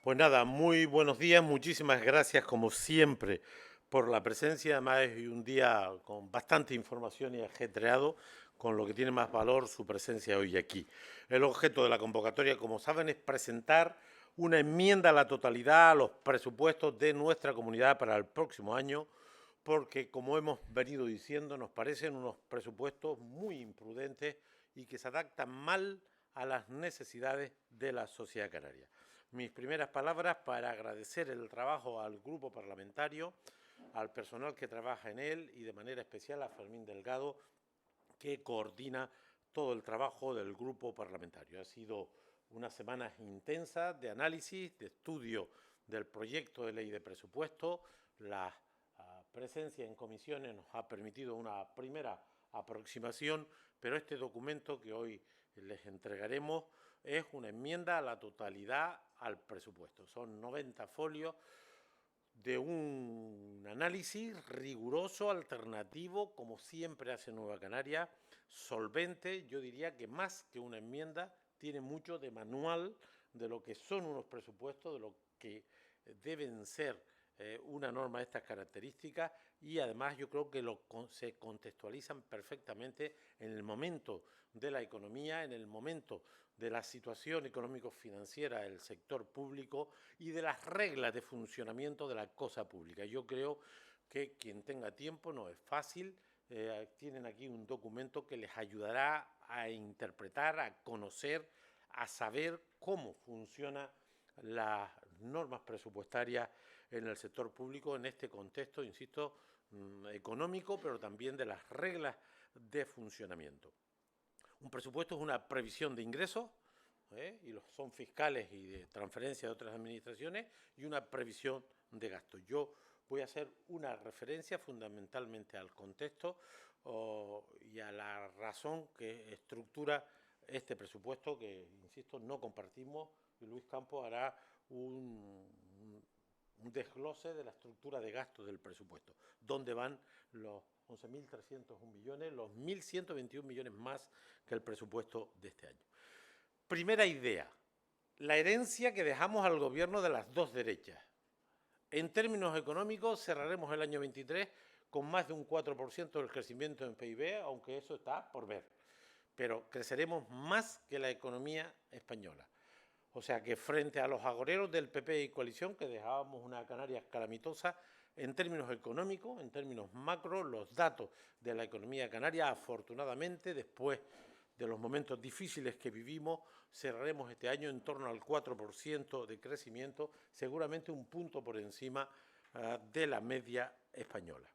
Pues nada, muy buenos días, muchísimas gracias como siempre por la presencia. Además es un día con bastante información y ajetreado, con lo que tiene más valor su presencia hoy aquí. El objeto de la convocatoria, como saben, es presentar una enmienda a la totalidad a los presupuestos de nuestra comunidad para el próximo año, porque, como hemos venido diciendo, nos parecen unos presupuestos muy imprudentes y que se adaptan mal a las necesidades de la sociedad canaria. Mis primeras palabras para agradecer el trabajo al grupo parlamentario, al personal que trabaja en él y de manera especial a Fermín Delgado, que coordina todo el trabajo del grupo parlamentario. Ha sido unas semanas intensas de análisis, de estudio del proyecto de ley de presupuesto. La presencia en comisiones nos ha permitido una primera aproximación, pero este documento que hoy les entregaremos es una enmienda a la totalidad al presupuesto. Son 90 folios de un análisis riguroso, alternativo, como siempre hace Nueva Canaria, solvente. Yo diría que más que una enmienda, tiene mucho de manual de lo que son unos presupuestos, de lo que deben ser una norma de estas características, y además yo creo que se contextualizan perfectamente en el momento de la economía, en el momento de la situación económico-financiera del sector público y de las reglas de funcionamiento de la cosa pública. Yo creo que quien tenga tiempo, no es fácil, tienen aquí un documento que les ayudará a interpretar, a conocer, a saber cómo funcionan las normas presupuestarias en el sector público en este contexto, insisto, económico, pero también de las reglas de funcionamiento. Un presupuesto es una previsión de ingresos, y los son fiscales y de transferencia de otras administraciones, y una previsión de gastos. Yo voy a hacer una referencia fundamentalmente al contexto y a la razón que estructura este presupuesto, que, insisto, no compartimos, y Luis Campos hará un desglose de la estructura de gastos del presupuesto, dónde van los 11.301 millones, los 1.121 millones más que el presupuesto de este año. Primera idea, la herencia que dejamos al gobierno de las dos derechas. En términos económicos, cerraremos el año 23 con más de un 4% del crecimiento en PIB, aunque eso está por ver. Pero creceremos más que la economía española. O sea que frente a los agoreros del PP y coalición, que dejábamos una Canarias calamitosa, en términos económicos, en términos macro, los datos de la economía canaria, afortunadamente, después de los momentos difíciles que vivimos, cerraremos este año en torno al 4% de crecimiento, seguramente un punto por encima de la media española.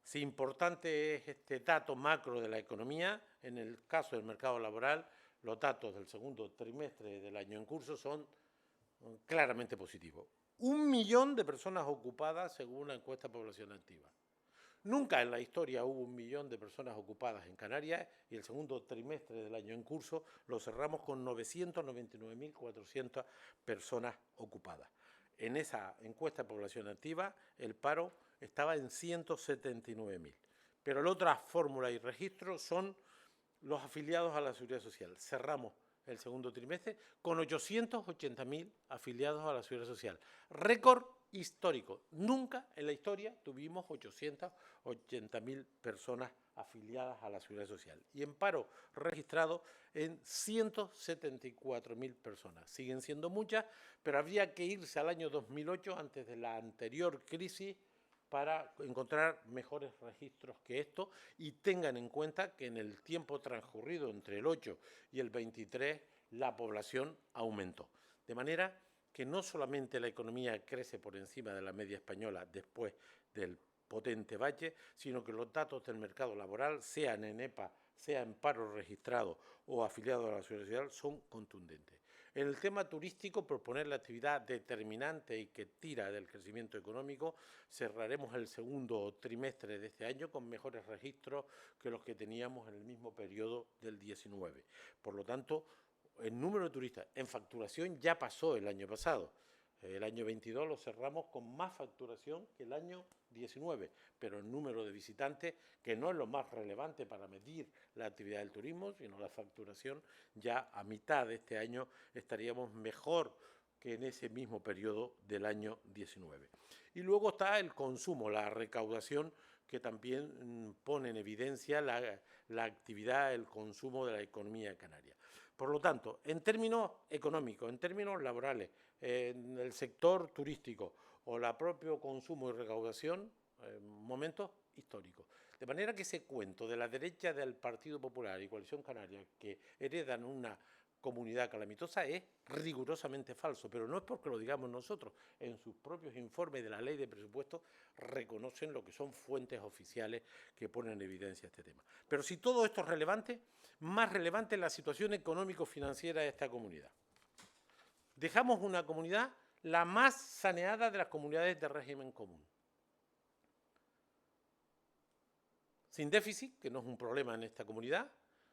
Si importante es este dato macro de la economía, en el caso del mercado laboral, los datos del segundo trimestre del año en curso son claramente positivos. 1 millón de personas ocupadas según la encuesta de población activa. Nunca en la historia hubo 1 millón de personas ocupadas en Canarias, y el segundo trimestre del año en curso lo cerramos con 999.400 personas ocupadas. En esa encuesta de población activa el paro estaba en 179.000. Pero la otra fórmula y registro son los afiliados a la Seguridad Social. Cerramos el segundo trimestre con 880.000 afiliados a la Seguridad Social. Récord histórico. Nunca en la historia tuvimos 880.000 personas afiliadas a la Seguridad Social. Y en paro registrado en 174.000 personas. Siguen siendo muchas, pero habría que irse al año 2008, antes de la anterior crisis, para encontrar mejores registros que esto, y tengan en cuenta que en el tiempo transcurrido entre el 8 y el 23 la población aumentó. De manera que no solamente la economía crece por encima de la media española después del potente bache, sino que los datos del mercado laboral, sean en EPA, sea en paro registrado o afiliado a la Seguridad Social, son contundentes. En el tema turístico, proponer la actividad determinante y que tira del crecimiento económico, cerraremos el segundo trimestre de este año con mejores registros que los que teníamos en el mismo periodo del 19. Por lo tanto, el número de turistas en facturación ya pasó el año pasado. El año 22 lo cerramos con más facturación que el año 19, pero el número de visitantes, que no es lo más relevante para medir la actividad del turismo, sino la facturación, ya a mitad de este año estaríamos mejor que en ese mismo periodo del año 19. Y luego está el consumo, la recaudación, que también pone en evidencia la actividad, el consumo de la economía canaria. Por lo tanto, en términos económicos, en términos laborales, en el sector turístico o el propio consumo y recaudación, momentos históricos. De manera que ese cuento de la derecha del Partido Popular y Coalición Canaria, que heredan una comunidad calamitosa, es rigurosamente falso, pero no es porque lo digamos nosotros. En sus propios informes de la ley de presupuestos reconocen lo que son fuentes oficiales que ponen en evidencia este tema. Pero si todo esto es relevante, más relevante es la situación económico-financiera de esta comunidad. Dejamos una comunidad la más saneada de las comunidades de régimen común. Sin déficit, que no es un problema en esta comunidad,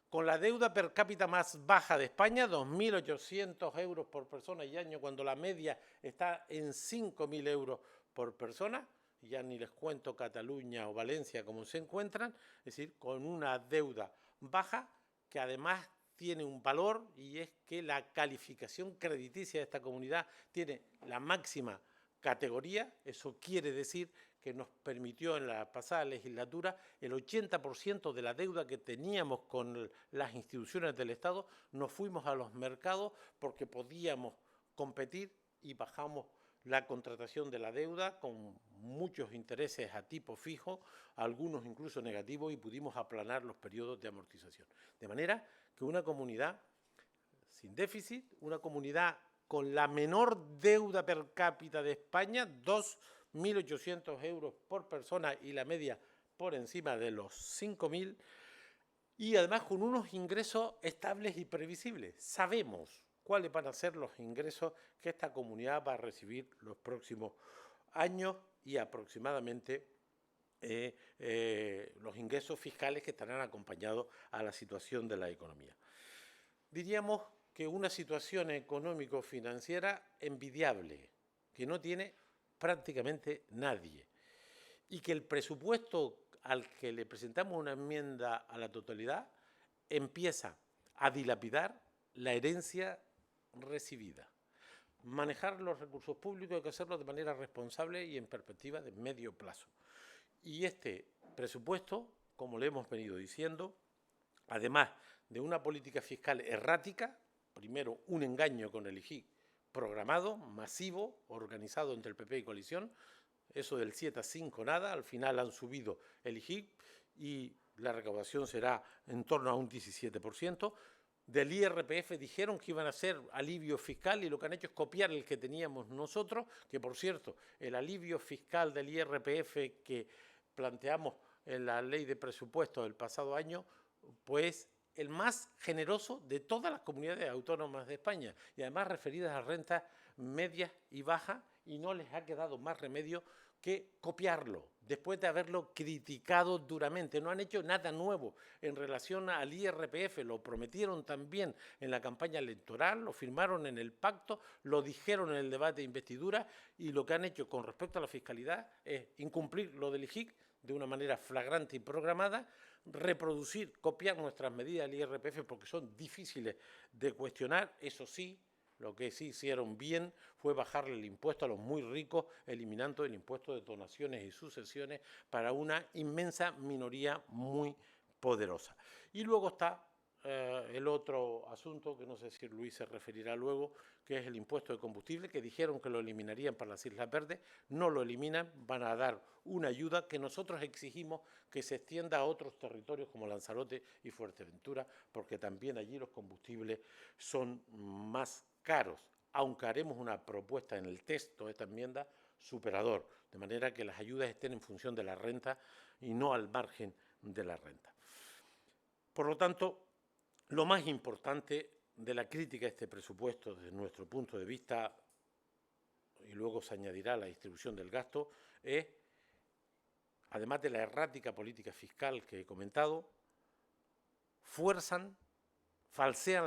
con la deuda per cápita más baja de España, 2.800 euros por persona y año, cuando la media está en 5.000 euros por persona, y ya ni les cuento Cataluña o Valencia cómo se encuentran, es decir, con una deuda baja que además tiene un valor, y es que la calificación crediticia de esta comunidad tiene la máxima categoría. Eso quiere decir que nos permitió en la pasada legislatura el 80% de la deuda que teníamos con las instituciones del Estado, nos fuimos a los mercados porque podíamos competir y bajamos la contratación de la deuda con muchos intereses a tipo fijo, algunos incluso negativos, y pudimos aplanar los periodos de amortización. De manera que una comunidad sin déficit, una comunidad con la menor deuda per cápita de España, 2.800 euros por persona y la media por encima de los 5.000, y además con unos ingresos estables y previsibles. Sabemos cuáles van a ser los ingresos que esta comunidad va a recibir los próximos años y aproximadamente los ingresos fiscales que estarán acompañados a la situación de la economía. Diríamos que una situación económico-financiera envidiable, que no tiene prácticamente nadie, y que el presupuesto al que le presentamos una enmienda a la totalidad empieza a dilapidar la herencia recibida. Manejar los recursos públicos hay que hacerlo de manera responsable y en perspectiva de medio plazo. Y este presupuesto, como le hemos venido diciendo, además de una política fiscal errática, primero un engaño con el IGIC programado, masivo, organizado entre el PP y coalición, eso del 7 a 5 nada, al final han subido el IGIC y la recaudación será en torno a un 17%. Del IRPF dijeron que iban a hacer alivio fiscal y lo que han hecho es copiar el que teníamos nosotros, que por cierto, el alivio fiscal del IRPF que planteamos en la ley de presupuestos del pasado año, pues el más generoso de todas las comunidades autónomas de España, y además referidas a rentas medias y bajas, y no les ha quedado más remedio que copiarlo, después de haberlo criticado duramente. No han hecho nada nuevo en relación al IRPF, lo prometieron también en la campaña electoral, lo firmaron en el pacto, lo dijeron en el debate de investidura, y lo que han hecho con respecto a la fiscalidad es incumplir lo del IGIC de una manera flagrante y programada, reproducir, copiar nuestras medidas del IRPF porque son difíciles de cuestionar. Eso sí, lo que sí hicieron bien fue bajarle el impuesto a los muy ricos, eliminando el impuesto de donaciones y sucesiones para una inmensa minoría muy poderosa. Y luego está el otro asunto, que no sé si Luis se referirá luego, que es el impuesto de combustible, que dijeron que lo eliminarían para las Islas Verdes, no lo eliminan, van a dar una ayuda que nosotros exigimos que se extienda a otros territorios como Lanzarote y Fuerteventura, porque también allí los combustibles son más caros, aunque haremos una propuesta en el texto de esta enmienda superador, de manera que las ayudas estén en función de la renta y no al margen de la renta. Por lo tanto, lo más importante de la crítica a este presupuesto, desde nuestro punto de vista, y luego se añadirá la distribución del gasto, es, además de la errática política fiscal que he comentado, falsean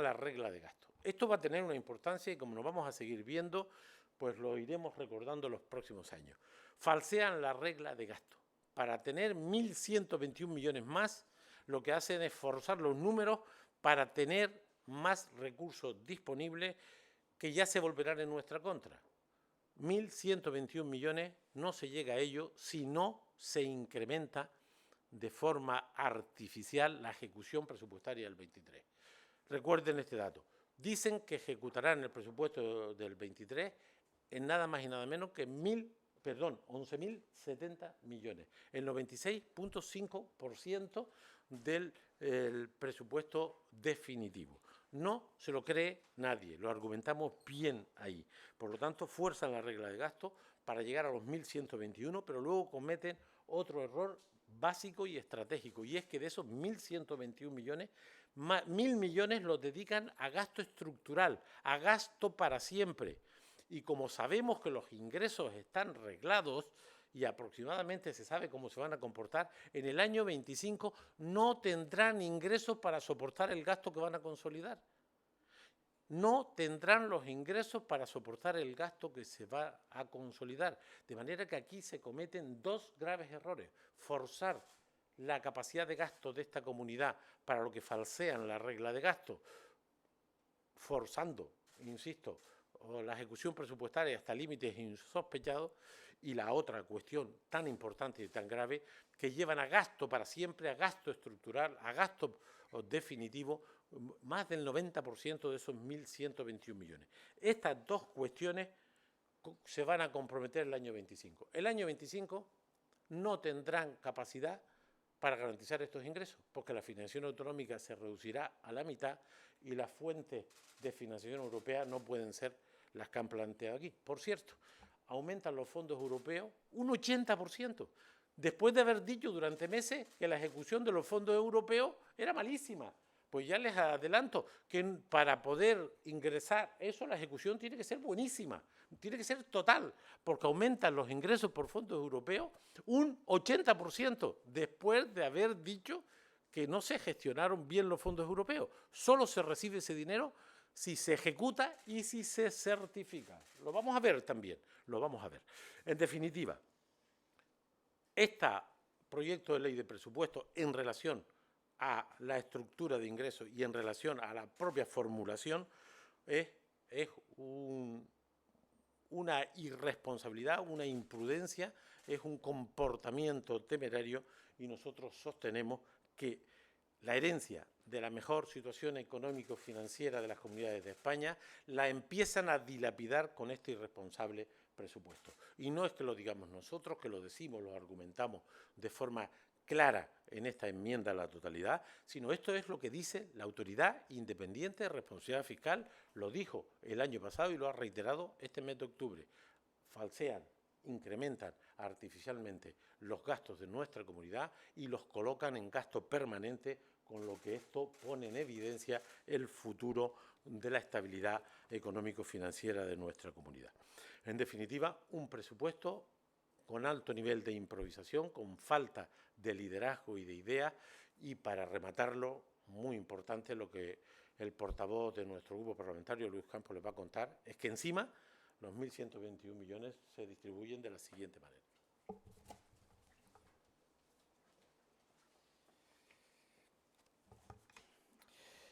la regla de gasto. Esto va a tener una importancia y como nos vamos a seguir viendo, pues lo iremos recordando en los próximos años. Falsean la regla de gasto. Para tener 1.121 millones más, lo que hacen es forzar los números para tener más recursos disponibles que ya se volverán en nuestra contra. 1.121 millones no se llega a ello si no se incrementa de forma artificial la ejecución presupuestaria del 23. Recuerden este dato. Dicen que ejecutarán el presupuesto del 23 en nada más y nada menos que 11.070 millones, el 96.5% del presupuesto definitivo. No se lo cree nadie, lo argumentamos bien ahí. Por lo tanto, fuerzan la regla de gasto para llegar a los 1.121, pero luego cometen otro error básico y estratégico, y es que de esos 1.121 millones, 1.000 millones los dedican a gasto estructural, a gasto para siempre. Y como sabemos que los ingresos están reglados y aproximadamente se sabe cómo se van a comportar, en el año 25 no tendrán ingresos para soportar el gasto que van a consolidar. No tendrán los ingresos para soportar el gasto que se va a consolidar. De manera que aquí se cometen dos graves errores. Forzar la capacidad de gasto de esta comunidad para lo que falsean la regla de gasto, forzando, insisto, la ejecución presupuestaria hasta límites insospechados, y la otra cuestión tan importante y tan grave, que llevan a gasto para siempre, a gasto estructural, a gasto definitivo, más del 90% de esos 1.121 millones. Estas dos cuestiones se van a comprometer el año 25. El año 25 no tendrán capacidad para garantizar estos ingresos, porque la financiación autonómica se reducirá a la mitad y las fuentes de financiación europea no pueden ser las que han planteado aquí. Por cierto, aumentan los fondos europeos un 80%, después de haber dicho durante meses que la ejecución de los fondos europeos era malísima. Pues ya les adelanto que para poder ingresar eso, la ejecución tiene que ser buenísima, tiene que ser total, porque aumentan los ingresos por fondos europeos un 80%, después de haber dicho que no se gestionaron bien los fondos europeos. Solo se recibe ese dinero si se ejecuta y si se certifica. Lo vamos a ver también, lo vamos a ver. En definitiva, este proyecto de ley de presupuesto en relación a la estructura de ingresos y en relación a la propia formulación es una irresponsabilidad, una imprudencia, es un comportamiento temerario, y nosotros sostenemos que la herencia de la mejor situación económico-financiera de las comunidades de España la empiezan a dilapidar con este irresponsable presupuesto. Y no es que lo digamos nosotros, que lo decimos, lo argumentamos de forma clara en esta enmienda a la totalidad, sino esto es lo que dice la Autoridad Independiente de Responsabilidad Fiscal, lo dijo el año pasado y lo ha reiterado este mes de octubre. Falsean, incrementan artificialmente los gastos de nuestra comunidad y los colocan en gasto permanente, con lo que esto pone en evidencia el futuro de la estabilidad económico-financiera de nuestra comunidad. En definitiva, un presupuesto con alto nivel de improvisación, con falta de liderazgo y de ideas, y para rematarlo, muy importante, lo que el portavoz de nuestro grupo parlamentario, Luis Campos, les va a contar, es que encima los 1.121 millones se distribuyen de la siguiente manera.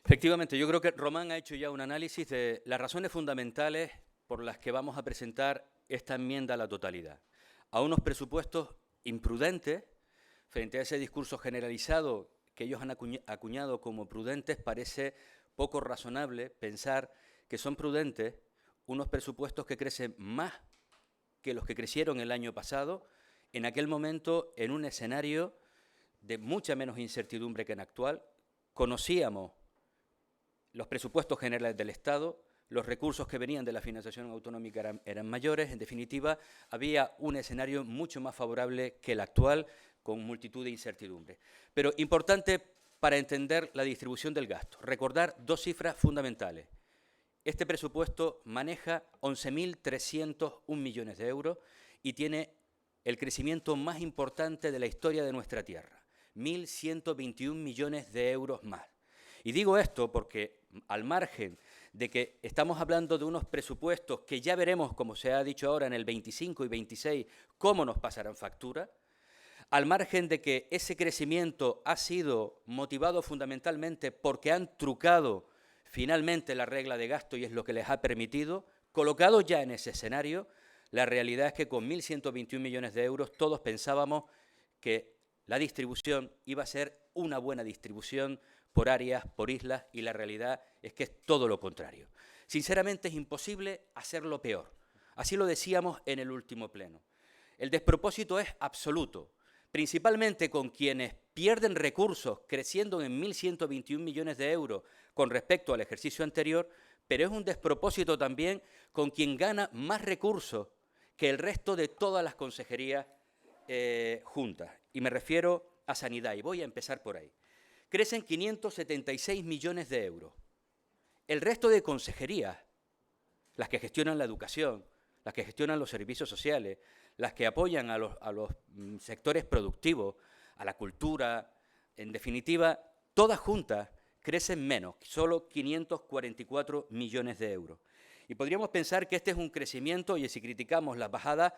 Efectivamente, yo creo que Román ha hecho ya un análisis de las razones fundamentales por las que vamos a presentar esta enmienda a la totalidad. A unos presupuestos imprudentes, frente a ese discurso generalizado que ellos han acuñado como prudentes, parece poco razonable pensar que son prudentes unos presupuestos que crecen más que los que crecieron el año pasado, en aquel momento en un escenario de mucha menos incertidumbre que en actual. Conocíamos los presupuestos generales del Estado, los recursos que venían de la financiación autonómica eran mayores. En definitiva, había un escenario mucho más favorable que el actual, con multitud de incertidumbres. Pero importante para entender la distribución del gasto, recordar dos cifras fundamentales. Este presupuesto maneja 11.301 millones de euros y tiene el crecimiento más importante de la historia de nuestra tierra, 1.121 millones de euros más. Y digo esto porque, al margen de que estamos hablando de unos presupuestos que ya veremos, como se ha dicho ahora, en el 25 y 26, cómo nos pasarán factura, al margen de que ese crecimiento ha sido motivado fundamentalmente porque han trucado finalmente la regla de gasto y es lo que les ha permitido, colocados ya en ese escenario, la realidad es que con 1.121 millones de euros todos pensábamos que la distribución iba a ser una buena distribución por áreas, por islas, y la realidad es que es todo lo contrario. Sinceramente es imposible hacerlo peor. Así lo decíamos en el último pleno. El despropósito es absoluto, principalmente con quienes pierden recursos creciendo en 1.121 millones de euros con respecto al ejercicio anterior, pero es un despropósito también con quien gana más recursos que el resto de todas las consejerías juntas. Y me refiero a Sanidad, y voy a empezar por ahí. Crecen 576 millones de euros. El resto de consejerías, las que gestionan la educación, las que gestionan los servicios sociales, las que apoyan a los sectores productivos, a la cultura, en definitiva, todas juntas crecen menos, solo 544 millones de euros. Y podríamos pensar que este es un crecimiento, y si criticamos las bajadas,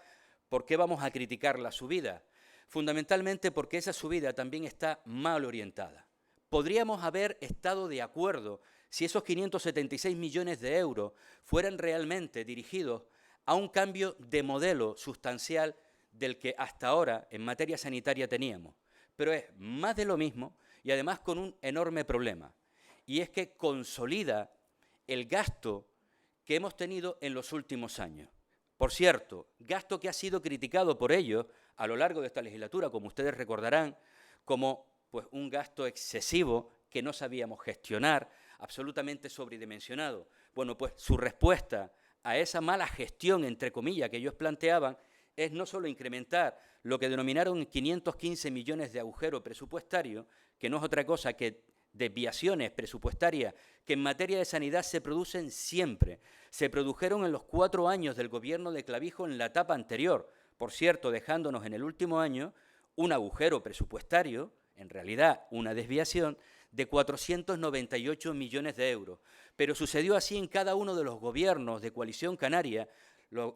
¿por qué vamos a criticar la subida? Fundamentalmente porque esa subida también está mal orientada. Podríamos haber estado de acuerdo si esos 576 millones de euros fueran realmente dirigidos a un cambio de modelo sustancial del que hasta ahora en materia sanitaria teníamos. Pero es más de lo mismo y además con un enorme problema, y es que consolida el gasto que hemos tenido en los últimos años. Por cierto, gasto que ha sido criticado por ellos a lo largo de esta legislatura, como ustedes recordarán, como pues, un gasto excesivo que no sabíamos gestionar, absolutamente sobredimensionado. Bueno, pues su respuesta a esa mala gestión, entre comillas, que ellos planteaban, es no solo incrementar lo que denominaron 515 millones de agujero presupuestario, que no es otra cosa que desviaciones presupuestarias que en materia de sanidad se producen siempre. Se produjeron en los 4 años del gobierno de Clavijo en la etapa anterior, por cierto, dejándonos en el último año un agujero presupuestario, en realidad una desviación, de 498 millones de euros. Pero sucedió así en cada uno de los gobiernos de Coalición Canaria, lo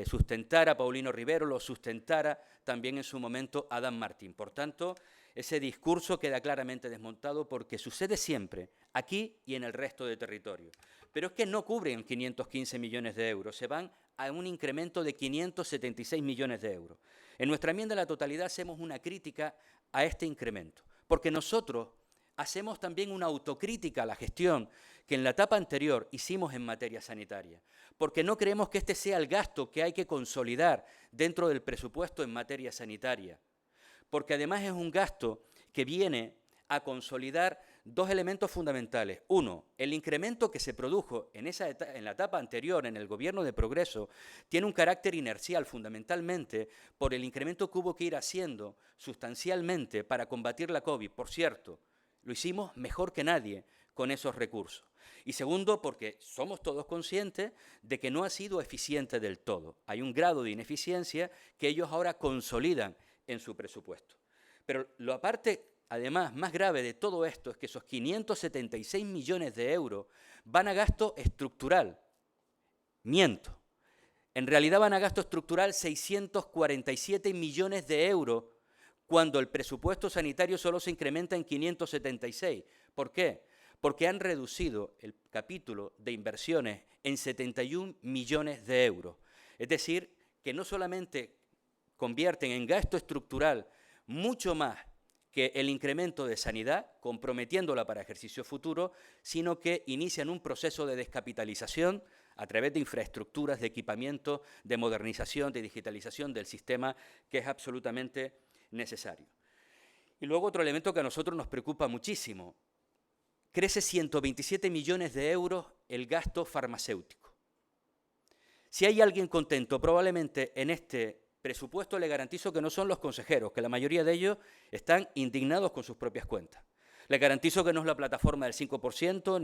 sustentara Paulino Rivero, lo sustentara también en su momento Adán Martín. Por tanto, ese discurso queda claramente desmontado porque sucede siempre, aquí y en el resto de territorio. Pero es que no cubren 515 millones de euros, se van a un incremento de 576 millones de euros. En nuestra enmienda a la totalidad hacemos una crítica a este incremento, porque nosotros hacemos también una autocrítica a la gestión que en la etapa anterior hicimos en materia sanitaria, porque no creemos que este sea el gasto que hay que consolidar dentro del presupuesto en materia sanitaria, porque además es un gasto que viene a consolidar dos elementos fundamentales. Uno, el incremento que se produjo en la etapa anterior, en el gobierno de Progreso, tiene un carácter inercial, fundamentalmente por el incremento que hubo que ir haciendo sustancialmente para combatir la COVID. Por cierto, lo hicimos mejor que nadie con esos recursos. Y segundo, porque somos todos conscientes de que no ha sido eficiente del todo. Hay un grado de ineficiencia que ellos ahora consolidan en su presupuesto. Pero la parte, además, más grave de todo esto es que esos 576 millones de euros van a gasto estructural. Miento. En realidad van a gasto estructural 647 millones de euros cuando el presupuesto sanitario solo se incrementa en 576. ¿Por qué? Porque han reducido el capítulo de inversiones en 71 millones de euros. Es decir, que no solamente convierten en gasto estructural mucho más que el incremento de sanidad, comprometiéndola para ejercicio futuro, sino que inician un proceso de descapitalización a través de infraestructuras, de equipamiento, de modernización, de digitalización del sistema, que es absolutamente necesario. Y luego otro elemento que a nosotros nos preocupa muchísimo. Crece 127 millones de euros el gasto farmacéutico. Si hay alguien contento probablemente en este presupuesto, le garantizo que no son los consejeros, que la mayoría de ellos están indignados con sus propias cuentas. Les garantizo que no es la plataforma del 5%,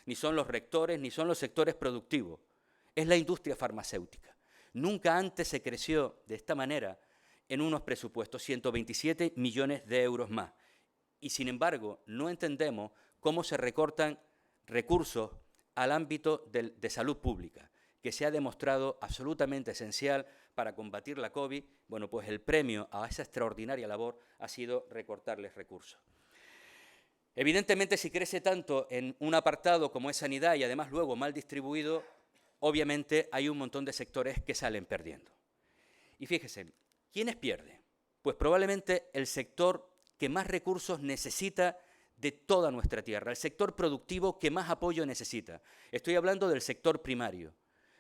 ni son los rectores, ni son los sectores productivos. Es la industria farmacéutica. Nunca antes se creció de esta manera en unos presupuestos, 127 millones de euros más. Y sin embargo, no entendemos cómo se recortan recursos al ámbito de salud pública, que se ha demostrado absolutamente esencial para combatir la COVID. Bueno, pues el premio a esa extraordinaria labor ha sido recortarles recursos. Evidentemente, si crece tanto en un apartado como es sanidad y además luego mal distribuido, obviamente hay un montón de sectores que salen perdiendo. Y fíjese, ¿quiénes pierden? Pues probablemente el sector que más recursos necesita de toda nuestra tierra, el sector productivo que más apoyo necesita. Estoy hablando del sector primario.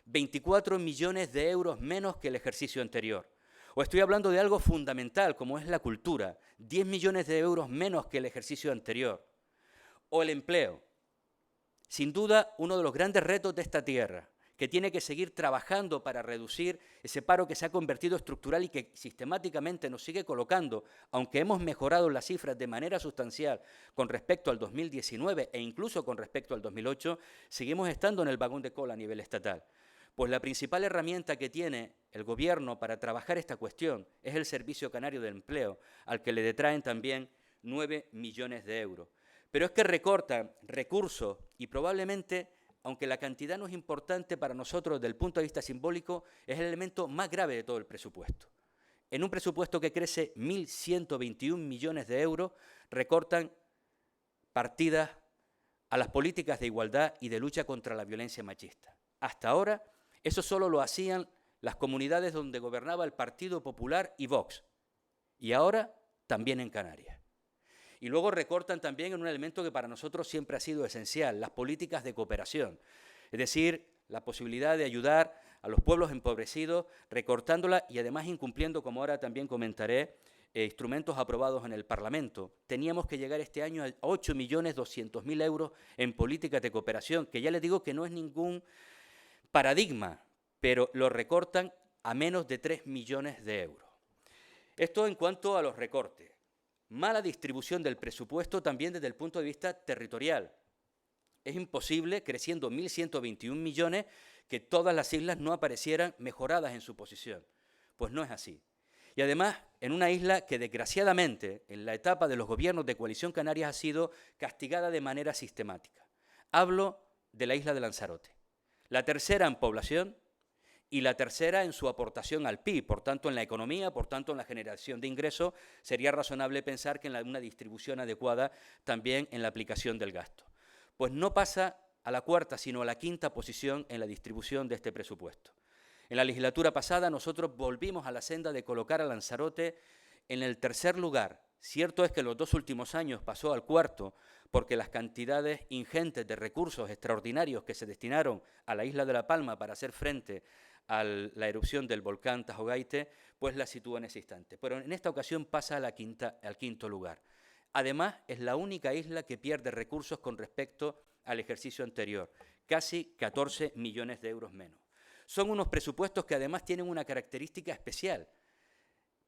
24 millones de euros menos que el ejercicio anterior. O estoy hablando de algo fundamental, como es la cultura. 10 millones de euros menos que el ejercicio anterior. O el empleo. Sin duda, uno de los grandes retos de esta tierra, que tiene que seguir trabajando para reducir ese paro que se ha convertido estructural y que sistemáticamente nos sigue colocando, aunque hemos mejorado las cifras de manera sustancial con respecto al 2019 e incluso con respecto al 2008, seguimos estando en el vagón de cola a nivel estatal. Pues la principal herramienta que tiene el Gobierno para trabajar esta cuestión es el Servicio Canario del Empleo, al que le detraen también 9 millones de euros. Pero es que recortan recursos y probablemente, aunque la cantidad no es importante para nosotros desde el punto de vista simbólico, es el elemento más grave de todo el presupuesto. En un presupuesto que crece 1.121 millones de euros, recortan partidas a las políticas de igualdad y de lucha contra la violencia machista. Hasta ahora, eso solo lo hacían las comunidades donde gobernaba el Partido Popular y Vox. Y ahora también en Canarias. Y luego recortan también en un elemento que para nosotros siempre ha sido esencial, las políticas de cooperación. Es decir, la posibilidad de ayudar a los pueblos empobrecidos, recortándola y además incumpliendo, como ahora también comentaré, instrumentos aprobados en el Parlamento. Teníamos que llegar este año a 8.200.000 euros en políticas de cooperación, que ya les digo que no es ningún paradigma, pero lo recortan a menos de 3 millones de euros. Esto en cuanto a los recortes. Mala distribución del presupuesto también desde el punto de vista territorial. Es imposible, creciendo 1.121 millones, que todas las islas no aparecieran mejoradas en su posición. Pues no es así. Y además, en una isla que desgraciadamente, en la etapa de los gobiernos de Coalición Canarias, ha sido castigada de manera sistemática. Hablo de la isla de Lanzarote. La tercera en población y la tercera en su aportación al PIB, por tanto en la economía, por tanto en la generación de ingresos, sería razonable pensar que en una distribución adecuada también en la aplicación del gasto. Pues no pasa a la cuarta, sino a la quinta posición en la distribución de este presupuesto. En la legislatura pasada nosotros volvimos a la senda de colocar a Lanzarote en el tercer lugar. Cierto es que en los 2 últimos años pasó al cuarto, porque las cantidades ingentes de recursos extraordinarios que se destinaron a la isla de La Palma para hacer frente a la erupción del volcán Tajogaite, pues la sitúa en ese instante. Pero en esta ocasión pasa al quinto lugar. Además, es la única isla que pierde recursos con respecto al ejercicio anterior, casi 14 millones de euros menos. Son unos presupuestos que además tienen una característica especial.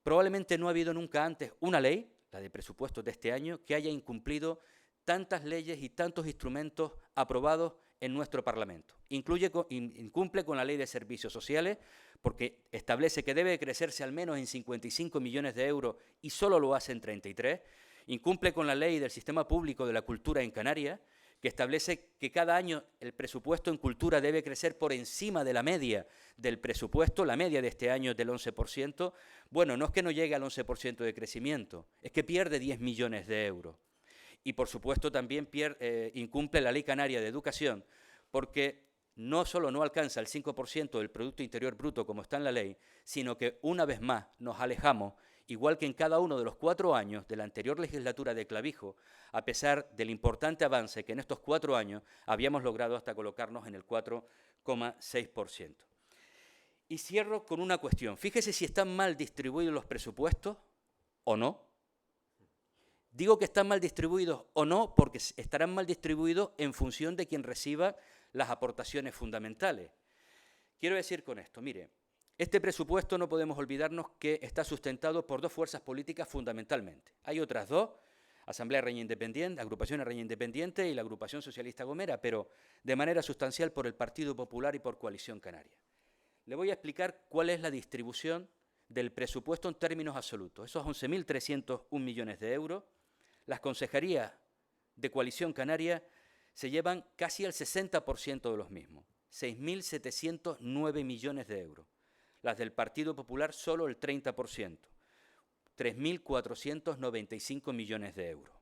Probablemente no ha habido nunca antes una ley, la de presupuestos de este año, que haya incumplido tantas leyes y tantos instrumentos aprobados en nuestro Parlamento. Incumple con la Ley de Servicios Sociales, porque establece que debe crecerse al menos en 55 millones de euros y solo lo hace en 33. Incumple con la Ley del Sistema Público de la Cultura en Canarias, que establece que cada año el presupuesto en cultura debe crecer por encima de la media del presupuesto. La media de este año es del 11%. Bueno, no es que no llegue al 11% de crecimiento, es que pierde 10 millones de euros. Y, por supuesto, también incumple la Ley Canaria de Educación, porque no solo no alcanza el 5% del Producto Interior Bruto como está en la ley, sino que una vez más nos alejamos, igual que en cada uno de los 4 años de la anterior legislatura de Clavijo, a pesar del importante avance que en estos 4 años habíamos logrado hasta colocarnos en el 4,6%. Y cierro con una cuestión. Fíjese si están mal distribuidos los presupuestos o no. Digo que están mal distribuidos o no porque estarán mal distribuidos en función de quien reciba las aportaciones fundamentales. Quiero decir con esto, mire, este presupuesto no podemos olvidarnos que está sustentado por 2 fuerzas políticas fundamentalmente. Hay otras 2, Asamblea Reña Independiente, Agrupación Reña Independiente y la Agrupación Socialista Gomera, pero de manera sustancial por el Partido Popular y por Coalición Canaria. Le voy a explicar cuál es la distribución del presupuesto en términos absolutos. Esos 11.301 millones de euros, las consejerías de Coalición Canaria se llevan casi el 60% de los mismos, 6.709 millones de euros. Las del Partido Popular solo el 30%, 3.495 millones de euros.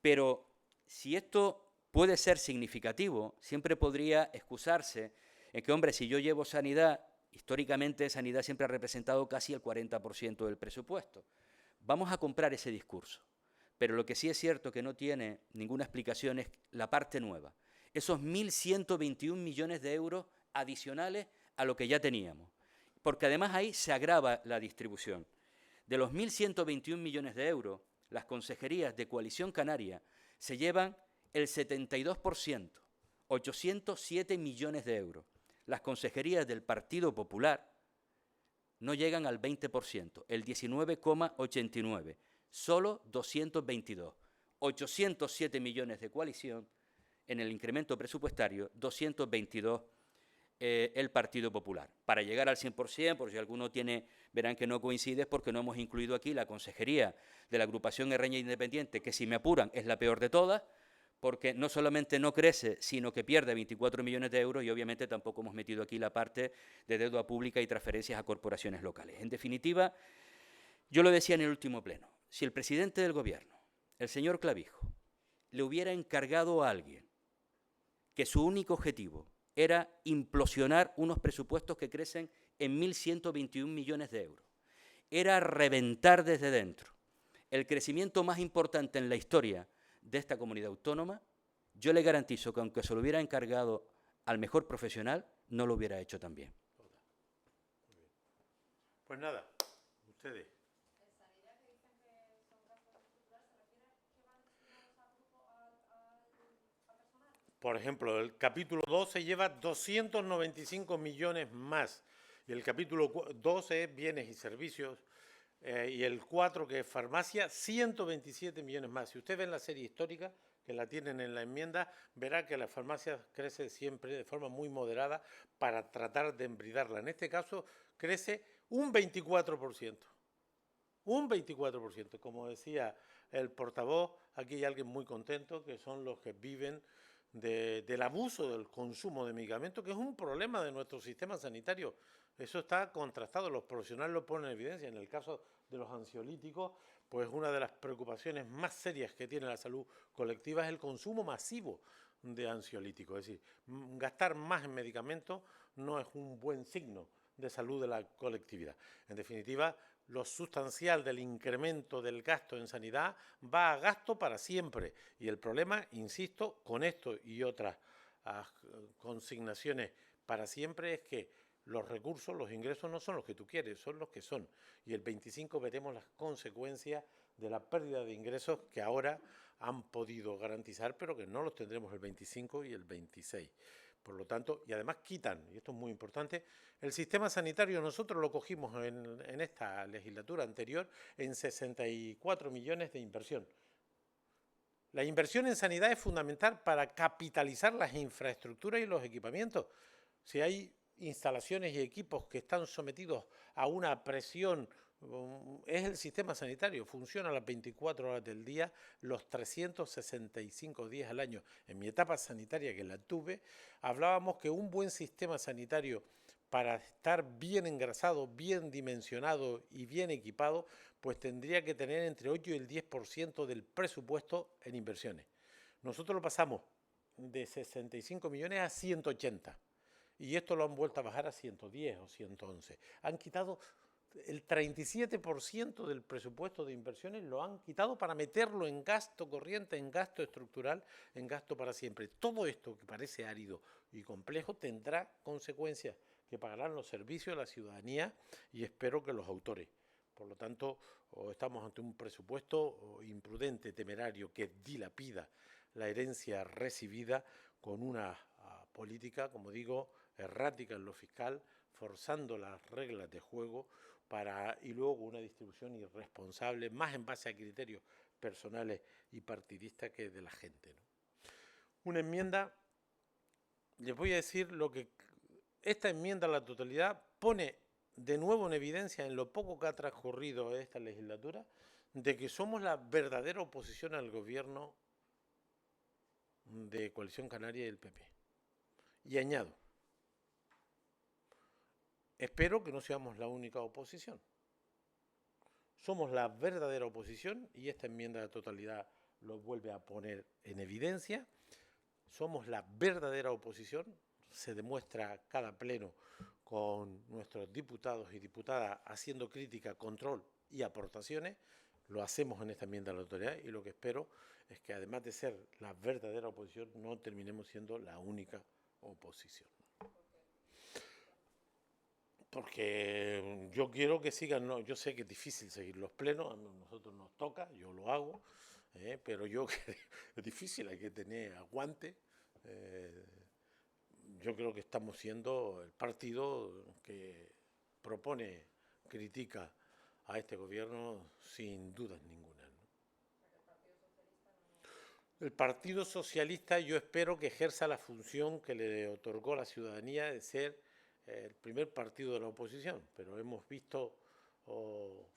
Pero si esto puede ser significativo, siempre podría excusarse en que, hombre, si yo llevo sanidad, históricamente sanidad siempre ha representado casi el 40% del presupuesto. Vamos a comprar ese discurso. Pero lo que sí es cierto que no tiene ninguna explicación es la parte nueva. Esos 1.121 millones de euros adicionales a lo que ya teníamos. Porque además ahí se agrava la distribución. De los 1.121 millones de euros, las consejerías de Coalición Canaria se llevan el 72%, 807 millones de euros. Las consejerías del Partido Popular no llegan al 20%, el 19,89%, solo 222. 807 millones de coalición en el incremento presupuestario, 222 el Partido Popular. Para llegar al 100%, por si alguno tiene, verán que no coincide, porque no hemos incluido aquí la consejería de la agrupación Herreña Independiente, que si me apuran es la peor de todas, porque no solamente no crece, sino que pierde 24 millones de euros y obviamente tampoco hemos metido aquí la parte de deuda pública y transferencias a corporaciones locales. En definitiva, yo lo decía en el último pleno, si el presidente del Gobierno, el señor Clavijo, le hubiera encargado a alguien que su único objetivo era implosionar unos presupuestos que crecen en 1.121 millones de euros, era reventar desde dentro el crecimiento más importante en la historia de esta comunidad autónoma, yo le garantizo que aunque se lo hubiera encargado al mejor profesional, no lo hubiera hecho tan bien. Pues nada, ustedes. Por ejemplo, el capítulo 12 lleva 295 millones más. Y el capítulo 12 es bienes y servicios. Y el 4, que es farmacia, 127 millones más. Si usted ve en la serie histórica, que la tienen en la enmienda, verá que la farmacia crece siempre de forma muy moderada para tratar de embridarla. En este caso, crece un 24%. Un 24%. Como decía el portavoz, aquí hay alguien muy contento, que son los que viven del abuso del consumo de medicamentos, que es un problema de nuestro sistema sanitario. Eso está contrastado, los profesionales lo ponen en evidencia. En el caso de los ansiolíticos, pues una de las preocupaciones más serias que tiene la salud colectiva es el consumo masivo de ansiolíticos. Es decir, gastar más en medicamentos no es un buen signo de salud de la colectividad. En definitiva, lo sustancial del incremento del gasto en sanidad va a gasto para siempre. Y el problema, insisto, con esto y otras consignaciones para siempre es que los recursos, los ingresos no son los que tú quieres, son los que son. Y el 25 veremos las consecuencias de la pérdida de ingresos que ahora han podido garantizar, pero que no los tendremos el 25 y el 26. Por lo tanto, y además quitan, y esto es muy importante, el sistema sanitario nosotros lo cogimos en esta legislatura anterior en 64 millones de inversión. La inversión en sanidad es fundamental para capitalizar las infraestructuras y los equipamientos. Si hay instalaciones y equipos que están sometidos a una presión, es el sistema sanitario, funciona las 24 horas del día, los 365 días al año. En mi etapa sanitaria, que la tuve, hablábamos que un buen sistema sanitario, para estar bien engrasado, bien dimensionado y bien equipado, pues tendría que tener entre 8 y el 10% del presupuesto en inversiones. Nosotros lo pasamos de 65 millones a 180. Y esto lo han vuelto a bajar a 110 o 111. Han quitado el 37% del presupuesto de inversiones, lo han quitado para meterlo en gasto corriente, en gasto estructural, en gasto para siempre. Todo esto, que parece árido y complejo, tendrá consecuencias que pagarán los servicios de la ciudadanía y espero que los autores. Por lo tanto, estamos ante un presupuesto imprudente, temerario, que dilapida la herencia recibida con una política, como digo, errática en lo fiscal, forzando las reglas de juego y luego una distribución irresponsable, más en base a criterios personales y partidistas que de la gente, ¿no? Una enmienda, les voy a decir lo que esta enmienda a la totalidad pone de nuevo en evidencia, en lo poco que ha transcurrido esta legislatura, de que somos la verdadera oposición al gobierno de Coalición Canaria y el PP. Y añado, espero que no seamos la única oposición. Somos la verdadera oposición y esta enmienda de totalidad lo vuelve a poner en evidencia. Somos la verdadera oposición, se demuestra cada pleno con nuestros diputados y diputadas haciendo crítica, control y aportaciones. Lo hacemos en esta enmienda a la totalidad y lo que espero es que además de ser la verdadera oposición, no terminemos siendo la única oposición. Porque yo quiero que sigan, no, yo sé que es difícil seguir los plenos, a nosotros nos toca, yo lo hago, pero yo es difícil, hay que tener aguante. Yo creo que estamos siendo el partido que propone, critica a este gobierno sin dudas ninguna, ¿no? El Partido Socialista yo espero que ejerza la función que le otorgó la ciudadanía de ser el primer partido de la oposición, pero hemos visto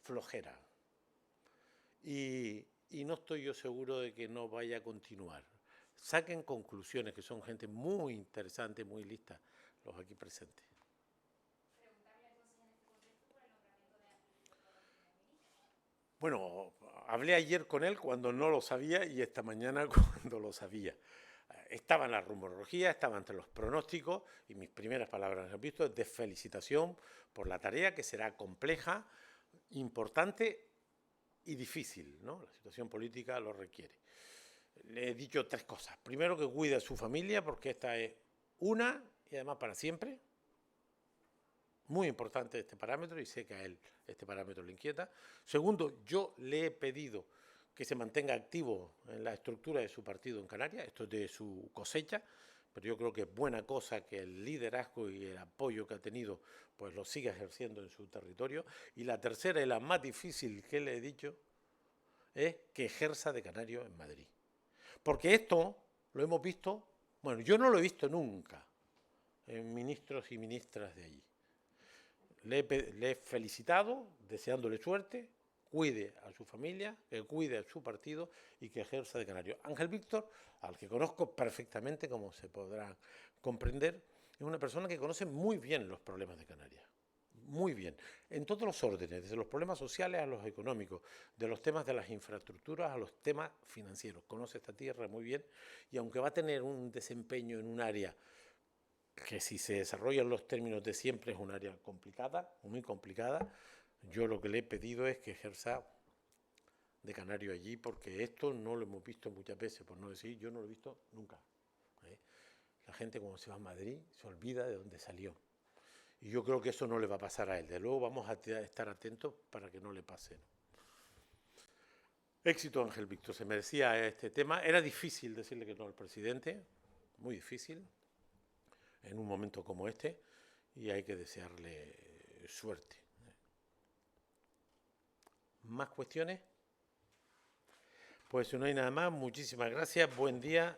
flojera. Y no estoy yo seguro de que no vaya a continuar. Saquen conclusiones, que son gente muy interesante, muy lista, los aquí presentes. Bueno, hablé ayer con él cuando no lo sabía y esta mañana cuando lo sabía. Estaba en la rumorología, estaba entre los pronósticos y mis primeras palabras, ¿has visto?, de felicitación por la tarea que será compleja, importante y difícil, ¿no? La situación política lo requiere. Le he dicho 3 cosas. Primero, que cuide a su familia, porque esta es una y además para siempre. Muy importante este parámetro y sé que a él este parámetro le inquieta. Segundo, yo le he pedido que se mantenga activo en la estructura de su partido en Canarias, esto es de su cosecha, pero yo creo que es buena cosa que el liderazgo y el apoyo que ha tenido pues lo siga ejerciendo en su territorio. Y la tercera y la más difícil que le he dicho es que ejerza de canario en Madrid. Porque esto lo hemos visto, bueno, yo no lo he visto nunca en ministros y ministras de allí. Le he felicitado, deseándole suerte, cuide a su familia, que cuide a su partido y que ejerza de canario. Ángel Víctor, al que conozco perfectamente, como se podrá comprender, es una persona que conoce muy bien los problemas de Canarias. Muy bien, en todos los órdenes, desde los problemas sociales a los económicos, de los temas de las infraestructuras a los temas financieros. Conoce esta tierra muy bien y aunque va a tener un desempeño en un área que si se desarrollan los términos de siempre es un área complicada, muy complicada, yo lo que le he pedido es que ejerza de canario allí, porque esto no lo hemos visto muchas veces, por no decir, yo no lo he visto nunca. La gente cuando se va a Madrid se olvida de dónde salió. Y yo creo que eso no le va a pasar a él. De luego vamos a estar atentos para que no le pase, ¿no? Éxito, Ángel Víctor. Se merecía este tema. Era difícil decirle que no al presidente, muy difícil, en un momento como este, y hay que desearle suerte. ¿Más cuestiones? Pues si no hay nada más, muchísimas gracias. Buen día.